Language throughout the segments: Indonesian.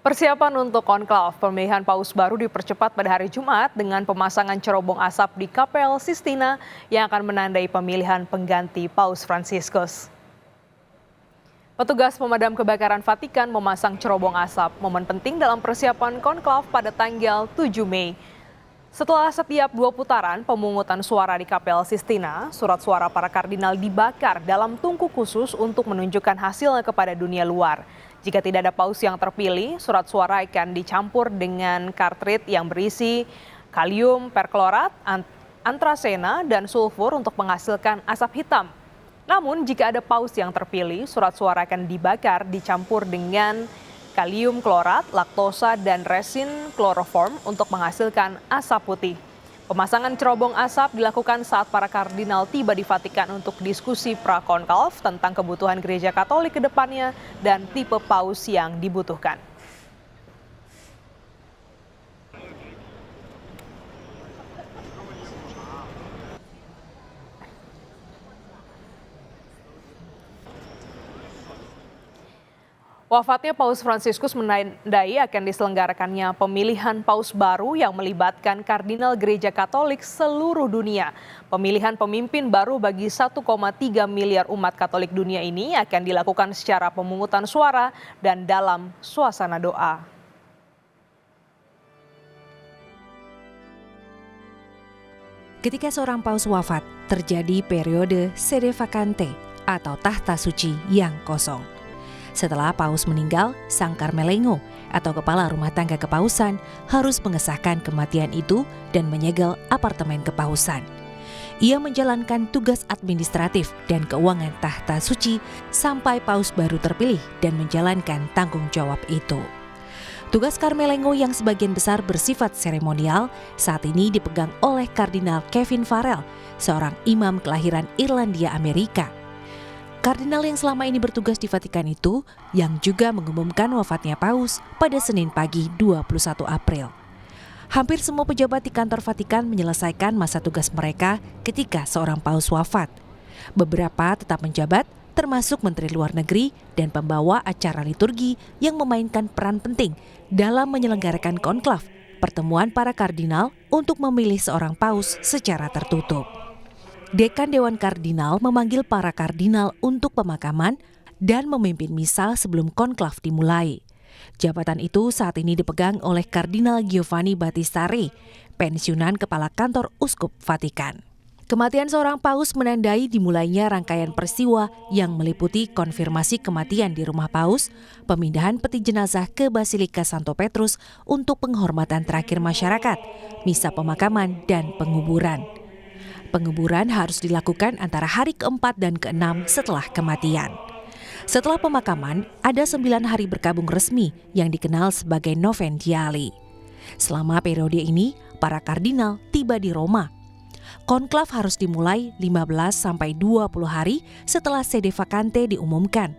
Persiapan untuk konklav pemilihan paus baru dipercepat pada hari Jumat dengan pemasangan cerobong asap di Kapel Sistina yang akan menandai pemilihan pengganti Paus Fransiskus. Petugas pemadam kebakaran Vatikan memasang cerobong asap, momen penting dalam persiapan konklav pada tanggal 7 Mei. Setelah setiap 2 putaran pemungutan suara di Kapel Sistina, surat suara para kardinal dibakar dalam tungku khusus untuk menunjukkan hasilnya kepada dunia luar. Jika tidak ada paus yang terpilih, surat suara akan dicampur dengan kartrid yang berisi kalium perklorat, antrasena, dan sulfur untuk menghasilkan asap hitam. Namun jika ada paus yang terpilih, surat suara akan dibakar dicampur dengan kalium klorat, laktosa, dan resin kloroform untuk menghasilkan asap putih. Pemasangan cerobong asap dilakukan saat para kardinal tiba di Vatikan untuk diskusi prakonklav tentang kebutuhan gereja Katolik ke depannya dan tipe paus yang dibutuhkan. Wafatnya Paus Fransiskus menandai akan diselenggarakannya pemilihan paus baru yang melibatkan kardinal gereja Katolik seluruh dunia. Pemilihan pemimpin baru bagi 1,3 miliar umat Katolik dunia ini akan dilakukan secara pemungutan suara dan dalam suasana doa. Ketika seorang paus wafat, terjadi periode sede vacante atau tahta suci yang kosong. Setelah paus meninggal, sang Carmelengo atau kepala rumah tangga kepausan harus mengesahkan kematian itu dan menyegel apartemen kepausan. Ia menjalankan tugas administratif dan keuangan tahta suci sampai paus baru terpilih dan menjalankan tanggung jawab itu. Tugas Carmelengo yang sebagian besar bersifat seremonial saat ini dipegang oleh Kardinal Kevin Farrell, seorang imam kelahiran Irlandia Amerika. Kardinal yang selama ini bertugas di Vatikan itu yang juga mengumumkan wafatnya paus pada Senin pagi 21 April. Hampir semua pejabat di kantor Vatikan menyelesaikan masa tugas mereka ketika seorang paus wafat. Beberapa tetap menjabat, termasuk Menteri Luar Negeri dan pembawa acara liturgi yang memainkan peran penting dalam menyelenggarakan konklav, pertemuan para kardinal untuk memilih seorang paus secara tertutup. Dekan Dewan Kardinal memanggil para kardinal untuk pemakaman dan memimpin misa sebelum konklav dimulai. Jabatan itu saat ini dipegang oleh Kardinal Giovanni Battista Re, pensiunan kepala kantor Uskup Vatikan. Kematian seorang paus menandai dimulainya rangkaian peristiwa yang meliputi konfirmasi kematian di rumah paus, pemindahan peti jenazah ke Basilika Santo Petrus untuk penghormatan terakhir masyarakat, misa pemakaman, dan penguburan. Penguburan harus dilakukan antara hari ke-4 dan ke-6 setelah kematian. Setelah pemakaman, ada 9 hari berkabung resmi yang dikenal sebagai Noventiali. Selama periode ini, para kardinal tiba di Roma. Konklav harus dimulai 15-20 hari setelah sede vacante diumumkan,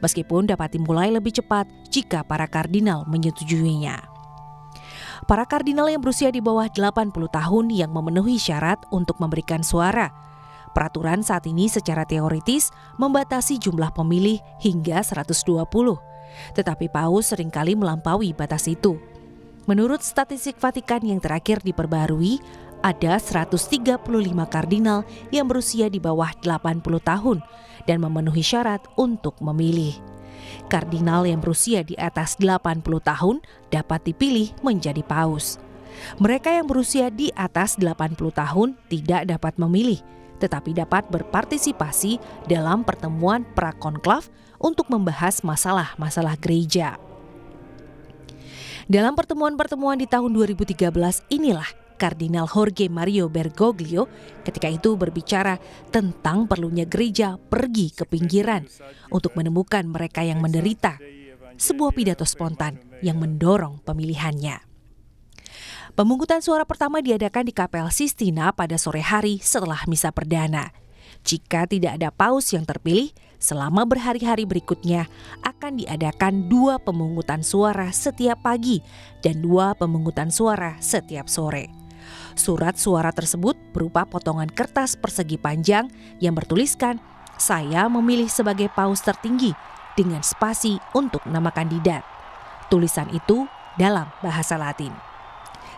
meskipun dapat dimulai lebih cepat jika para kardinal menyetujuinya. Para kardinal yang berusia di bawah 80 tahun yang memenuhi syarat untuk memberikan suara. Peraturan saat ini secara teoritis membatasi jumlah pemilih hingga 120, tetapi paus seringkali melampaui batas itu. Menurut statistik Vatikan yang terakhir diperbarui, ada 135 kardinal yang berusia di bawah 80 tahun dan memenuhi syarat untuk memilih. Kardinal yang berusia di atas 80 tahun dapat dipilih menjadi paus. Mereka yang berusia di atas 80 tahun tidak dapat memilih, tetapi dapat berpartisipasi dalam pertemuan prakonklav untuk membahas masalah-masalah gereja. Dalam pertemuan-pertemuan di tahun 2013 inilah Kardinal Jorge Mario Bergoglio ketika itu berbicara tentang perlunya gereja pergi ke pinggiran untuk menemukan mereka yang menderita. Sebuah pidato spontan yang mendorong pemilihannya. Pemungutan suara pertama diadakan di Kapel Sistina pada sore hari setelah misa perdana. Jika tidak ada paus yang terpilih, selama berhari-hari berikutnya akan diadakan 2 pemungutan suara setiap pagi dan 2 pemungutan suara setiap sore. Surat suara tersebut berupa potongan kertas persegi panjang yang bertuliskan, "Saya memilih sebagai paus tertinggi," dengan spasi untuk nama kandidat. Tulisan itu dalam bahasa Latin.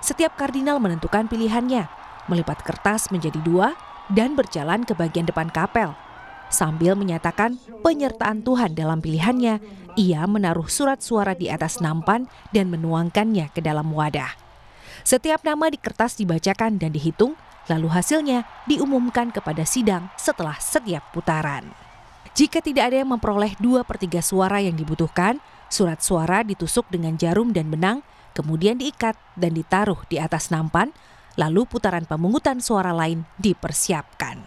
Setiap kardinal menentukan pilihannya, melipat kertas menjadi 2 dan berjalan ke bagian depan kapel. Sambil menyatakan penyertaan Tuhan dalam pilihannya, ia menaruh surat suara di atas nampan dan menuangkannya ke dalam wadah. Setiap nama di kertas dibacakan dan dihitung, lalu hasilnya diumumkan kepada sidang setelah setiap putaran. Jika tidak ada yang memperoleh 2/3 suara yang dibutuhkan, surat suara ditusuk dengan jarum dan benang, kemudian diikat dan ditaruh di atas nampan, lalu putaran pemungutan suara lain dipersiapkan.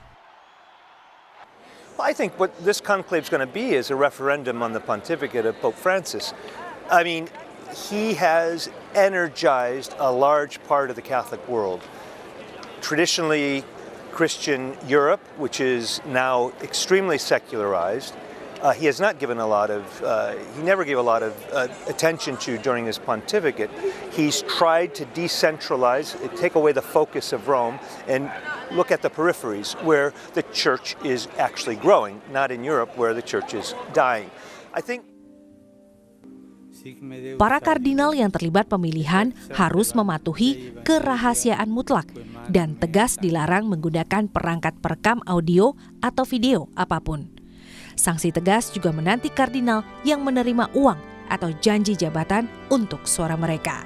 Well, I think what this conclave is going to be is a referendum on the pontificate of Pope Francis. I mean, he has energized a large part of the Catholic world. Traditionally Christian Europe, which is now extremely secularized, he has not given a lot of, he never gave a lot of attention to during his pontificate. He's tried to decentralize, take away the focus of Rome and look at the peripheries where the church is actually growing, not in Europe where the church is dying. I think para kardinal yang terlibat pemilihan harus mematuhi kerahasiaan mutlak dan tegas dilarang menggunakan perangkat perekam audio atau video apapun. Sanksi tegas juga menanti kardinal yang menerima uang atau janji jabatan untuk suara mereka.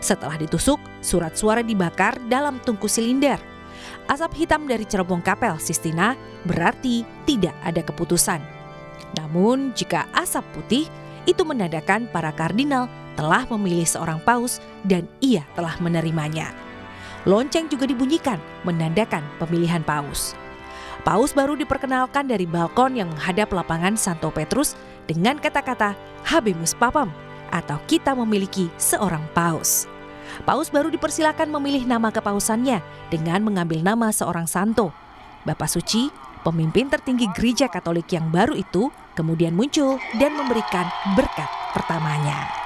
Setelah ditusuk, surat suara dibakar dalam tungku silinder. Asap hitam dari cerobong kapel Sistina berarti tidak ada keputusan. Namun jika asap putih, itu menandakan para kardinal telah memilih seorang paus dan ia telah menerimanya. Lonceng juga dibunyikan menandakan pemilihan paus. Paus baru diperkenalkan dari balkon yang menghadap lapangan Santo Petrus dengan kata-kata Habemus Papam atau kita memiliki seorang paus. Paus baru dipersilakan memilih nama kepausannya dengan mengambil nama seorang santo. Bapak Suci, pemimpin tertinggi gereja Katolik yang baru itu, kemudian muncul dan memberikan berkat pertamanya.